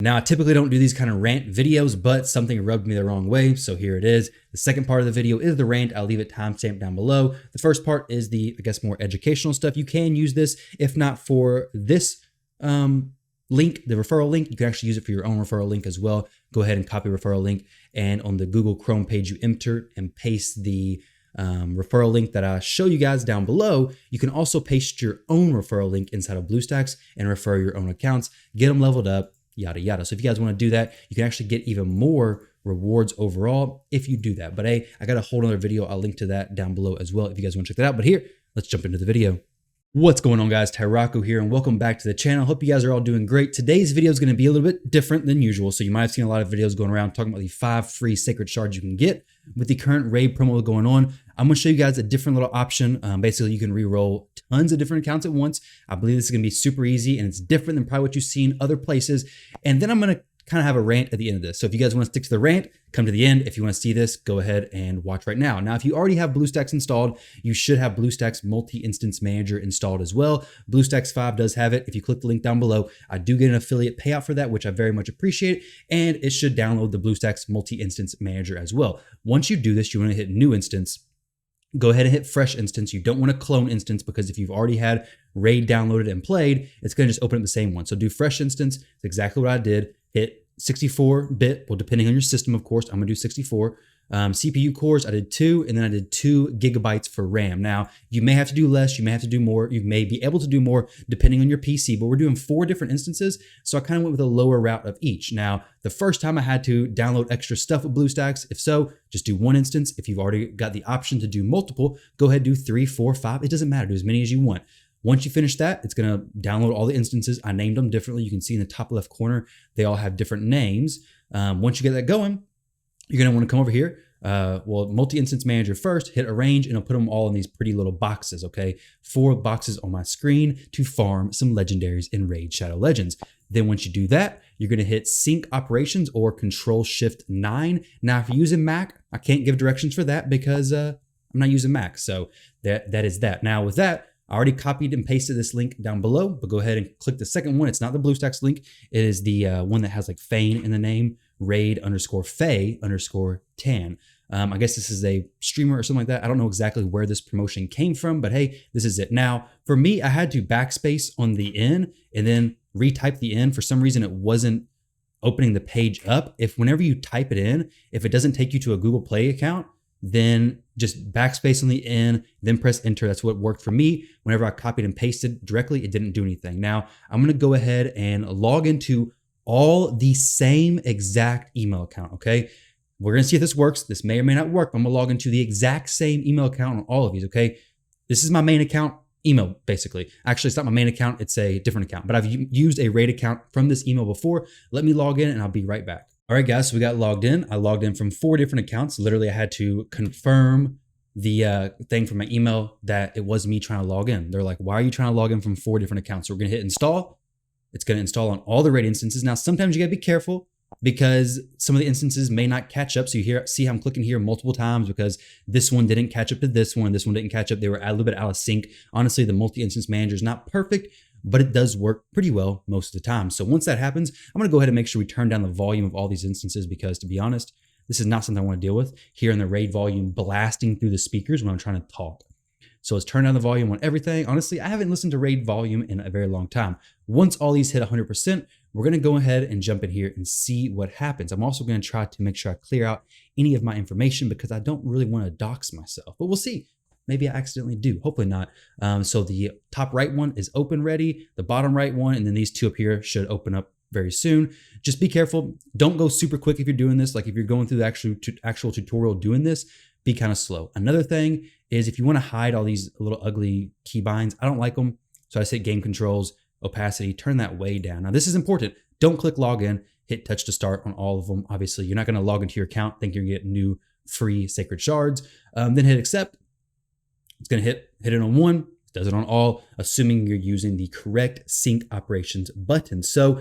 Now, I typically don't do these kind of rant videos, but something rubbed me the wrong way, so here it is. The second part of the video is the rant. I'll leave it timestamped down below. The first part is the, I guess, more educational stuff. You can use this, if not for this link, the referral link, you can actually use it for your own referral link as well. Go ahead and copy referral link, and on the Google Chrome page, you enter and paste the referral link that I show you guys down below. You can also paste your own referral link inside of Bluestacks and refer your own accounts, get them leveled up, yada, yada. So if you guys want to do that, you can actually get even more rewards overall if you do that. But hey, I got a whole other video. I'll link to that down below as well if you guys want to check that out. But here, let's jump into the video. What's going on, guys? Tyrauku here, and welcome back to the channel. Hope you guys are all doing great. Today's video is going to be a little bit different than usual. So you might have seen a lot of videos going around talking about the 5 free sacred shards you can get with the current raid promo going on. I'm going to show you guys a different little option. Basically, you can re-roll tons of different accounts at once. I believe this is going to be super easy, and it's different than probably what you've seen other places. And then I'm going to kind of have a rant at the end of this. So if you guys want to stick to the rant, come to the end. If you want to see this, go ahead and watch right now. Now, if you already have Bluestacks installed, you should have Bluestacks Multi-Instance Manager installed as well. Bluestacks 5 does have it. If you click the link down below, I do get an affiliate payout for that, which I very much appreciate. And it should download the Bluestacks Multi-Instance Manager as well. Once you do this, you want to hit New Instance. Go ahead and hit Fresh Instance. You don't want to clone instance, because if you've already had Raid downloaded and played, it's going to just open up the same one. So do Fresh Instance. It's exactly what I did. Hit 64-bit, well, depending on your system, of course. I'm going to do 64. CPU cores, I did 2, and then I did 2 gigabytes for RAM. Now, you may have to do less, you may have to do more, you may be able to do more depending on your PC, but we're doing 4 different instances, so I kind of went with a lower route of each. Now, the first time I had to download extra stuff with Bluestacks. If so, just do 1 instance. If you've already got the option to do multiple, go ahead and do 3, 4, 5. It doesn't matter, do as many as you want. Once you finish that, it's going to download all the instances. I named them differently. You can see in the top left corner, they all have different names. Once you get that going, you're going to want to come over here. Multi-Instance Manager first, hit Arrange, and I'll put them all in these pretty little boxes, okay? 4 boxes on my screen to farm some legendaries in Raid Shadow Legends. Then once you do that, you're going to hit Sync Operations or Control-Shift-9. Now, if you're using Mac, I can't give directions for that because I'm not using Mac. So that is that. Now, with that, I already copied and pasted this link down below, but go ahead and click the second one. It's not the Bluestacks link. It is the one that has like Fane in the name, raid_Faye_Tan. I guess this is a streamer or something like that. I don't know exactly where this promotion came from, but hey, this is it. Now, for me, I had to backspace on the N and then retype the N. For some reason, it wasn't opening the page up. Whenever you type it in, if it doesn't take you to a Google Play account, then just backspace on the N, then press enter. That's what worked for me. Whenever I copied and pasted directly, it didn't do anything. Now, I'm going to go ahead and log into all the same exact email account, okay? We're going to see if this works. This may or may not work. I'm going to log into the exact same email account on all of these, okay? This is my main account email, basically. Actually, it's not my main account. It's a different account, but I've used a Raid account from this email before. Let me log in and I'll be right back. All right, guys, so we got logged in. I logged in from 4 different accounts. Literally, I had to confirm the thing from my email that it was me trying to log in. They're like, why are you trying to log in from 4 different accounts? So we're going to hit install. It's going to install on all the Raid instances. Now, sometimes you got to be careful because some of the instances may not catch up. So you see how I'm clicking here multiple times because this one didn't catch up to this one didn't catch up. They were a little bit out of sync. Honestly, the multi-instance manager is not perfect, but it does work pretty well most of the time. So once that happens, I'm going to go ahead and make sure we turn down the volume of all these instances because, to be honest, this is not something I want to deal with here in the Raid volume blasting through the speakers when I'm trying to talk. So let's turn down the volume on everything. Honestly, I haven't listened to Raid volume in a very long time. Once all these hit 100%, we're going to go ahead and jump in here and see what happens. I'm also going to try to make sure I clear out any of my information because I don't really want to dox myself, but we'll see. Maybe I accidentally do, hopefully not. So the top right one is open ready, the bottom right one, and then these 2 up here should open up very soon. Just be careful. Don't go super quick if you're doing this. Like if you're going through the actual tutorial doing this, be kind of slow. Another thing is if you want to hide all these little ugly keybinds, I don't like them. So I say game controls, opacity, turn that way down. Now this is important. Don't click login, hit touch to start on all of them. Obviously, you're not going to log into your account, think you're going to get new free sacred shards. Then hit accept. It's going to hit it on 1, it does it on all, assuming you're using the correct sync operations button. So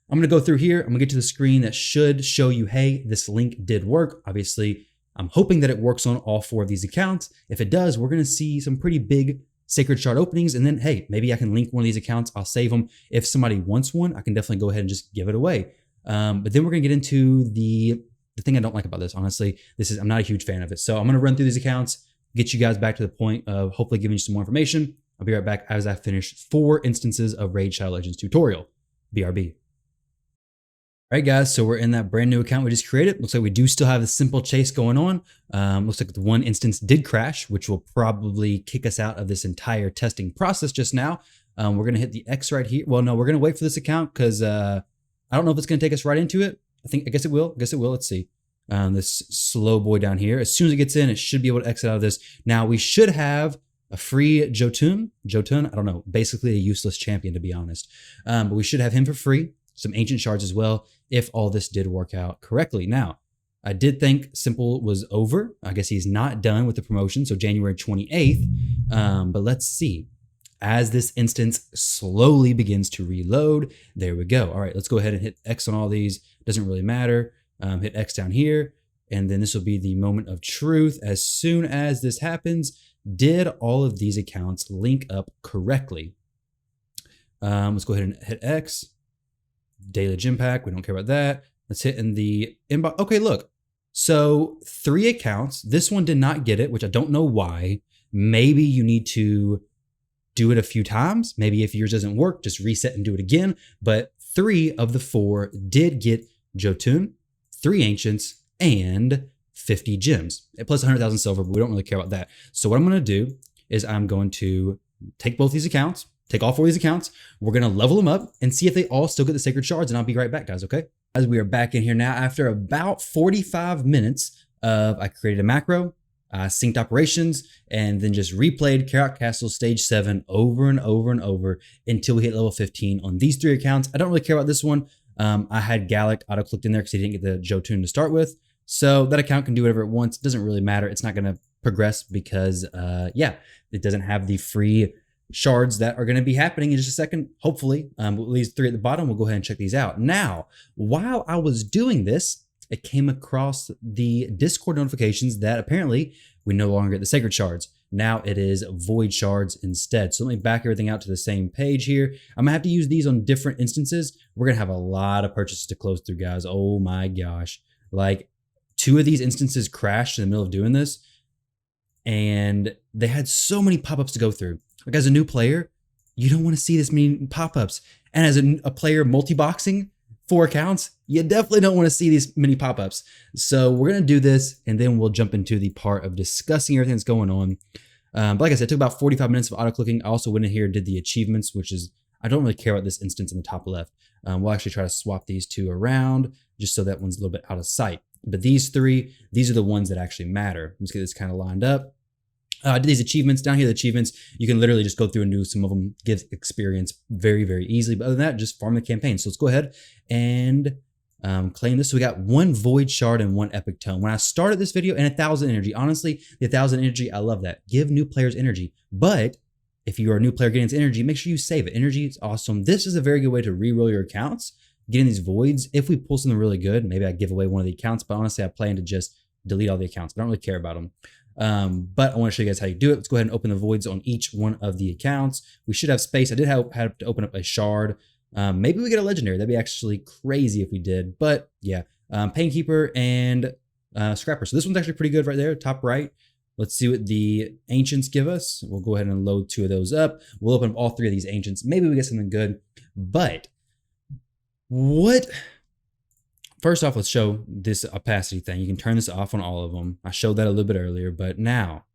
I'm going to go through here. I'm going to get to the screen that should show you, hey, this link did work. Obviously, I'm hoping that it works on all 4 of these accounts. If it does, we're going to see some pretty big sacred shard openings. And then, hey, maybe I can link one of these accounts. I'll save them. If somebody wants one, I can definitely go ahead and just give it away. But then we're gonna get into the thing I don't like about this. Honestly, I'm not a huge fan of it. So I'm gonna run through these accounts, get you guys back to the point of hopefully giving you some more information. I'll be right back as I finish 4 instances of Raid Shadow Legends tutorial. BRB. All right, guys, so we're in that brand new account we just created. Looks like we do still have a simple chase going on. Looks like the one instance did crash, which will probably kick us out of this entire testing process just now. We're gonna hit the X right here. Well, no, we're gonna wait for this account because I don't know if it's gonna take us right into it. I guess it will. Let's see. This slow boy down here. As soon as it gets in, it should be able to exit out of this. Now we should have a free Jotun. I don't know, basically a useless champion to be honest. But we should have him for free. Some ancient shards as well, if all this did work out correctly. Now, I did think Simple was over. I guess he's not done with the promotion, so January 28th. But let's see. As this instance slowly begins to reload, there we go. All right, let's go ahead and hit X on all these. Doesn't really matter. Hit X down here, and then this will be the moment of truth. As soon as this happens, did all of these accounts link up correctly? Let's go ahead and hit X. Daily gym pack, we don't care about that. Let's hit in the inbox. Okay, look. So 3 accounts. This one did not get it, which I don't know why. Maybe you need to do it a few times. Maybe if yours doesn't work, just reset and do it again. But 3 of the 4 did get Jotun, 3 ancients, and 50 gems. Plus 100,000 silver, but we don't really care about that. So what I'm going to do is I'm going to take both these accounts, take all 4 of these accounts. We're going to level them up and see if they all still get the sacred shards. And I'll be right back, guys, okay? As we are back in here now, after about 45 minutes of I created a macro, synced operations, and then just replayed Karak Castle Stage 7 over and over and over until we hit level 15 on these 3 accounts. I don't really care about this one. I had Gallic auto-clicked in there because he didn't get the Jotun to start with. So that account can do whatever it wants. It doesn't really matter. It's not going to progress because, yeah, it doesn't have the free shards that are going to be happening in just a second. Hopefully, at least 3 at the bottom. We'll go ahead and check these out. Now, while I was doing this, it came across the Discord notifications that apparently we no longer get the sacred shards. Now it is void shards instead. So let me back everything out to the same page here. I'm gonna have to use these on different instances. We're gonna have a lot of purchases to close through, guys. Oh my gosh. Like 2 of these instances crashed in the middle of doing this, and they had so many pop-ups to go through. Like as a new player, you don't want to see this many pop-ups. And as a player multi-boxing 4 accounts, you definitely don't want to see these many pop-ups. So we're going to do this, and then we'll jump into the part of discussing everything that's going on. But like I said, it took about 45 minutes of auto-clicking. I also went in here and did the achievements, which is, I don't really care about this instance in the top left. We'll actually try to swap these 2 around just so that one's a little bit out of sight. But these 3, these are the ones that actually matter. Let's get this kind of lined up. I did these achievements. Down here, the achievements, you can literally just go through and do some of them, give experience very, very easily. But other than that, just farm the campaign. So let's go ahead and claim this. So we got 1 void shard and 1 epic tome. When I started this video, and 1,000 energy. Honestly, the 1,000 energy, I love that. Give new players energy. But if you are a new player getting this energy, make sure you save it. Energy is awesome. This is a very good way to re-roll your accounts. Getting these voids. If we pull something really good, maybe I give away one of the accounts. But honestly, I plan to just delete all the accounts. I don't really care about them. But I want to show you guys how you do it. Let's go ahead and open the voids on each one of the accounts. We should have space. I did have to open up a shard. Maybe we get a legendary. That'd be actually crazy if we did. But yeah, Painkeeper and Scrapper. So this one's actually pretty good right there, top right. Let's see what the ancients give us. We'll go ahead and load 2 of those up. We'll open up all 3 of these ancients. Maybe we get something good. But what? First off, let's show this opacity thing. You can turn this off on all of them. I showed that a little bit earlier, but now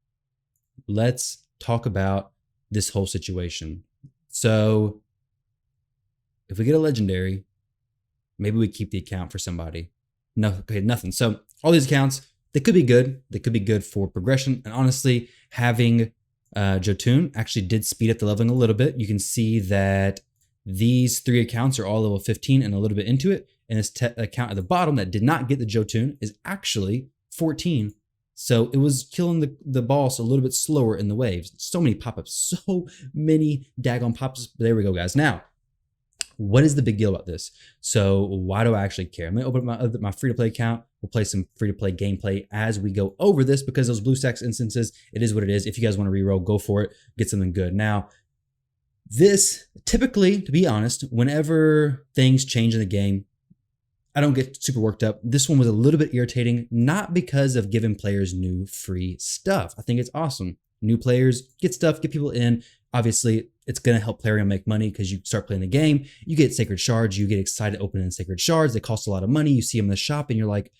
let's talk about this whole situation. So if we get a legendary, maybe we keep the account for somebody. No, okay, nothing. So all these accounts, they could be good. They could be good for progression. And honestly, having Jotun actually did speed up the leveling a little bit. You can see that these 3 accounts are all level 15 and a little bit into it. And this account at the bottom that did not get the Jotun is actually 14. So it was killing the boss a little bit slower in the waves. So many pop-ups, so many daggone pop-ups. There we go, guys. Now, what is the big deal about this? So why do I actually care? I'm going to open up my free-to-play account. We'll play some free-to-play gameplay as we go over this because those Bluestacks instances, it is what it is. If you guys want to reroll, go for it. Get something good. Now, this typically, to be honest, whenever things change in the game, I don't get super worked up. This one was a little bit irritating, not because of giving players new free stuff. I think it's awesome. New players get stuff, get people in. Obviously, it's going to help Plarium make money because you start playing the game. You get sacred shards. You get excited opening sacred shards. They cost a lot of money. You see them in the shop and you're like,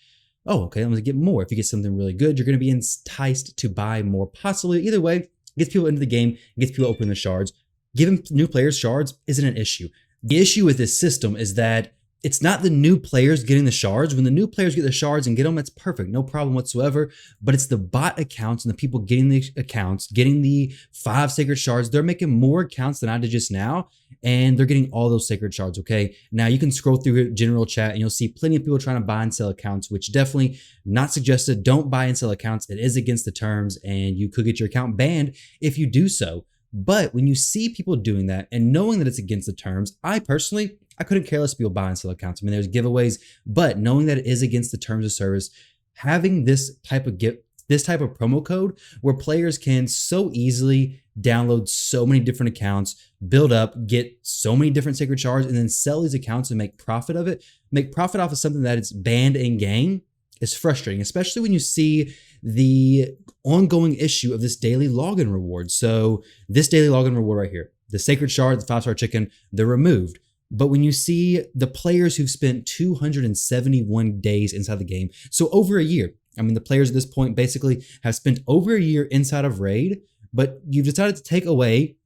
oh, okay, I'm going to get more. If you get something really good, you're going to be enticed to buy more. Possibly, either way, it gets people into the game, gets people opening the shards. Giving new players shards isn't an issue. The issue with this system is that it's not the new players getting the shards. When the new players get the shards and get them, that's perfect. No problem whatsoever. But it's the bot accounts and the people getting the accounts, getting the 5 sacred shards. They're making more accounts than I did just now. And they're getting all those sacred shards, okay? Now you can scroll through general chat and you'll see plenty of people trying to buy and sell accounts, which definitely not suggested. Don't buy and sell accounts. It is against the terms and you could get your account banned if you do so. But when you see people doing that and knowing that it's against the terms, I couldn't care less if people buy and sell accounts. I mean, there's giveaways, but knowing that it is against the terms of service, having this type of promo code where players can so easily download so many different accounts, build up, get so many different sacred shards, and then sell these accounts and make profit of it, make profit off of something that is banned in game is frustrating, especially when you see the ongoing issue of this daily login reward. So this daily login reward right here, the sacred shard, the 5-star chicken, they're removed. But when you see the players who've spent 271 days inside the game, so over a year, I mean, the players at this point basically have spent over a year inside of Raid, but you've decided to take away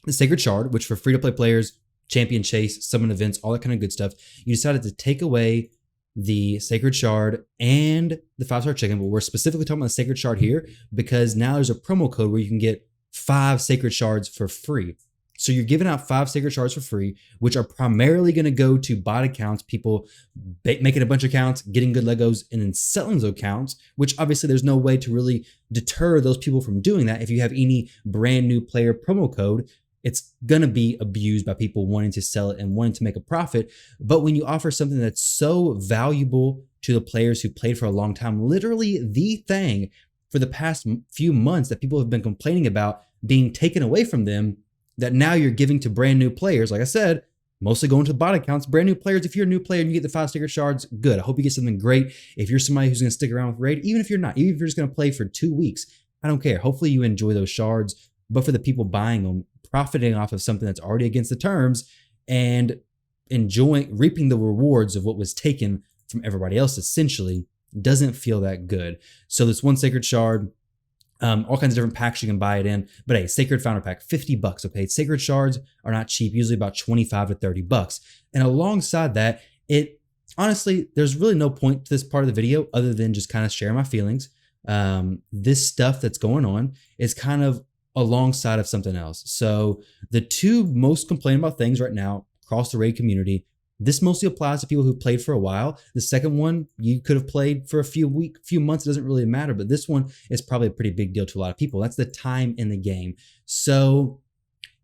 the sacred shard, which for free-to-play players, champion chase, summon events, all that kind of good stuff. You decided to take away the sacred shard and the 5-star chicken, but we're specifically talking about the sacred shard here because now there's a promo code where you can get 5 sacred shards for free. So you're giving out 5 sacred shards for free, which are primarily going to go to bot accounts, people making a bunch of accounts, getting good Legos, and then selling those accounts, which obviously there's no way to really deter those people from doing that. If you have any brand new player promo code, it's going to be abused by people wanting to sell it and wanting to make a profit. But when you offer something that's so valuable to the players who played for a long time, literally the thing for the past few months that people have been complaining about being taken away from them, that now you're giving to brand new players, like I said, mostly going to the bot accounts, brand new players. If you're a new player and you get the 5 sacred shards, good. I hope you get something great. If you're somebody who's going to stick around with Raid, even if you're not, even if you're just going to play for 2 weeks, I don't care. Hopefully you enjoy those shards. But for the people buying them, profiting off of something that's already against the terms and reaping the rewards of what was taken from everybody else, essentially, doesn't feel that good. So this 1 sacred shard, all kinds of different packs you can buy it in. But hey, sacred founder pack, $50, okay? Sacred shards are not cheap, usually about $25 to $30. And alongside that, honestly, there's really no point to this part of the video other than just kind of share my feelings. This stuff that's going on is kind of alongside of something else. So the 2 most complained about things right now across the Raid community, this mostly applies to people who played for a while. The second one, you could have played for a few months, it doesn't really matter, but this one is probably a pretty big deal to a lot of people. That's the time in the game. So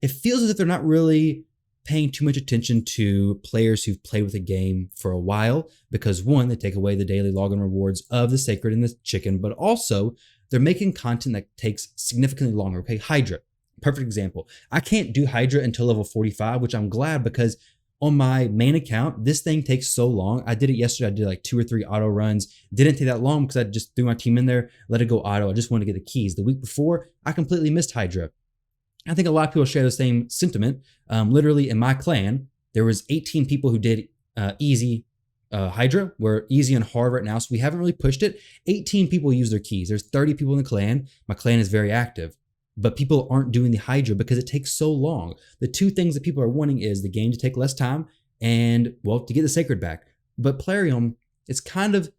it feels as if they're not really paying too much attention to players who've played with the game for a while because 1, they take away the daily login rewards of the sacred and the chicken, but also they're making content that takes significantly longer. Okay, Hydra, perfect example. I can't do Hydra until level 45, which I'm glad because on my main account, this thing takes so long. I did it yesterday. I did like 2 or 3 auto runs. Didn't take that long because I just threw my team in there, let it go auto. I just wanted to get the keys. The week before, I completely missed Hydra. I think a lot of people share the same sentiment. Literally in my clan, there was 18 people who did easy Hydra. We're easy and hard right now, so we haven't really pushed it. 18 people use their keys. There's 30 people in the clan. My clan is very active, but people aren't doing the Hydra because it takes so long. The 2 things that people are wanting is the game to take less time and, well, to get the sacred back. But Plarium, it's kind of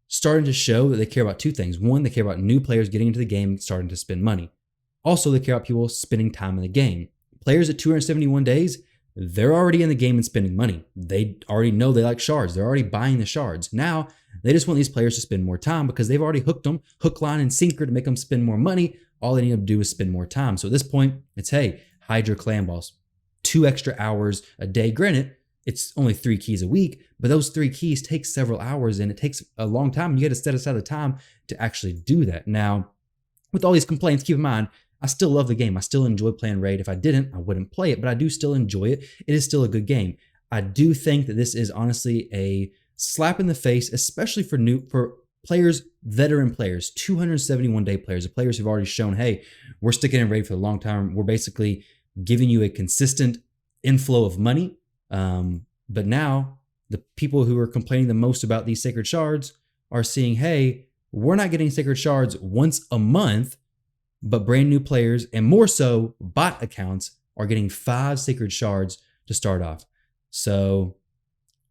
starting to show that they care about 2 things. 1, they care about new players getting into the game and starting to spend money. Also, they care about people spending time in the game. Players at 271 days, they're already in the game and spending money. They already know they like shards. They're already buying the shards. Now, they just want these players to spend more time because they've already hooked them, hook, line, and sinker to make them spend more money. All they need to do is spend more time. So at this point, it's, hey, Hydra clan boss, 2 extra hours a day. Granted, it's only 3 keys a week, but those 3 keys take several hours and it takes a long time. And you got to set aside the time to actually do that. Now, with all these complaints, keep in mind, I still love the game. I still enjoy playing Raid. If I didn't, I wouldn't play it, but I do still enjoy it. It is still a good game. I do think that this is honestly a slap in the face, especially for players, veteran players, 271-day players, the players who've already shown, hey, we're sticking in raid for the long term. We're basically giving you a consistent inflow of money. But now the people who are complaining the most about these sacred shards are seeing, hey, we're not getting sacred shards once a month, but brand new players, and more so bot accounts, are getting 5 sacred shards to start off. So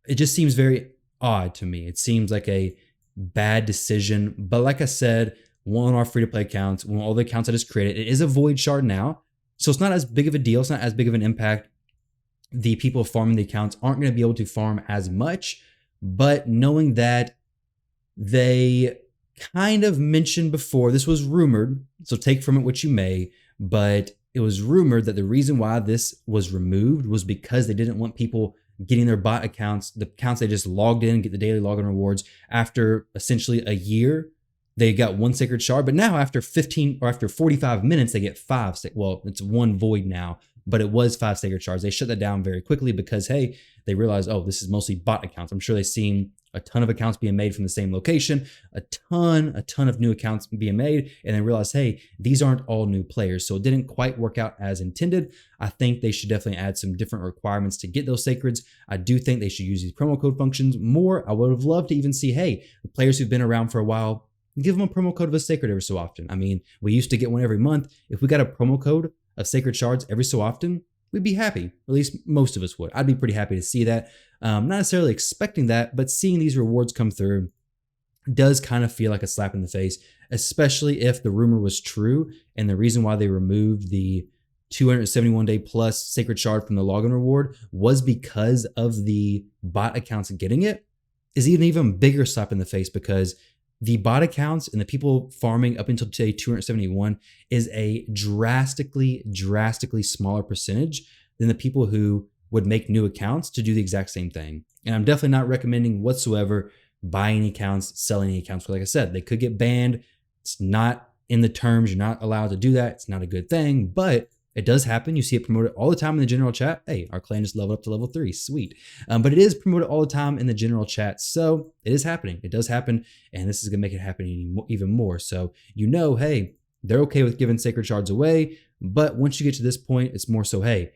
it just seems very odd to me. It seems like a bad decision. But like I said, one of our free-to-play accounts, one of all the accounts I just created, it is a void shard now. So it's not as big of a deal. It's not as big of an impact. The people farming the accounts aren't going to be able to farm as much. But knowing that they kind of mentioned before, this was rumored, so take from it what you may, but it was rumored that the reason why this was removed was because they didn't want people getting their bot accounts, the accounts they just logged in, get the daily login rewards. After essentially a year, they got 1 sacred shard, but now after 15 or after 45 minutes, they get 5. Well, it's 1 void now, but it was 5 sacred shards. They shut that down very quickly because, hey, they realized, oh, this is mostly bot accounts. I'm sure they've seen a ton of accounts being made from the same location, a ton of new accounts being made, and then realized, hey, these aren't all new players. So it didn't quite work out as intended. I think they should definitely add some different requirements to get those sacreds. I do think they should use these promo code functions more. I would have loved to even see, hey, the players who've been around for a while, give them a promo code of a sacred every so often. I mean, we used to get one every month. If we got a promo code of sacred shards every so often, we'd be happy. At least most of us would. I'd be pretty happy to see that. Not necessarily expecting that, but seeing these rewards come through does kind of feel like a slap in the face, especially if the rumor was true and the reason why they removed the 271-day plus sacred shard from the login reward was because of the bot accounts getting it, is an even bigger slap in the face, because the bot accounts and the people farming up until day 271 is a drastically smaller percentage than the people who would make new accounts to do the exact same thing. And I'm definitely not recommending whatsoever buying accounts, selling any accounts. Like I said, they could get banned. It's not in the terms. You're not allowed to do that. It's not a good thing, but it does happen. You see it promoted all the time in the general chat. Hey, our clan just leveled up to level 3. Sweet. But it is promoted all the time in the general chat. So it is happening. It does happen. And this is going to make it happen even more. So you know, hey, they're okay with giving sacred shards away. But once you get to this point, it's more so, hey,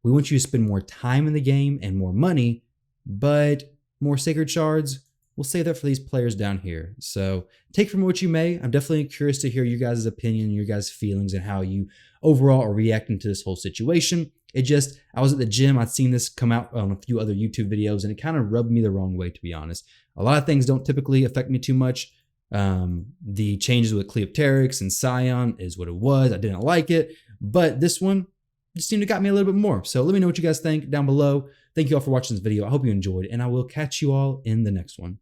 we want you to spend more time in the game and more money, but more sacred shards, we'll save that for these players down here. So take from what you may. I'm definitely curious to hear your guys' opinion, your guys' feelings, and how you overall are reacting to this whole situation. I was at the gym. I'd seen this come out on a few other YouTube videos, and it kind of rubbed me the wrong way, to be honest. A lot of things don't typically affect me too much. The changes with Cleopteryx and Scion is what it was. I didn't like it, but this one just seemed to got me a little bit more. So let me know what you guys think down below. Thank you all for watching this video. I hope you enjoyed, and I will catch you all in the next one.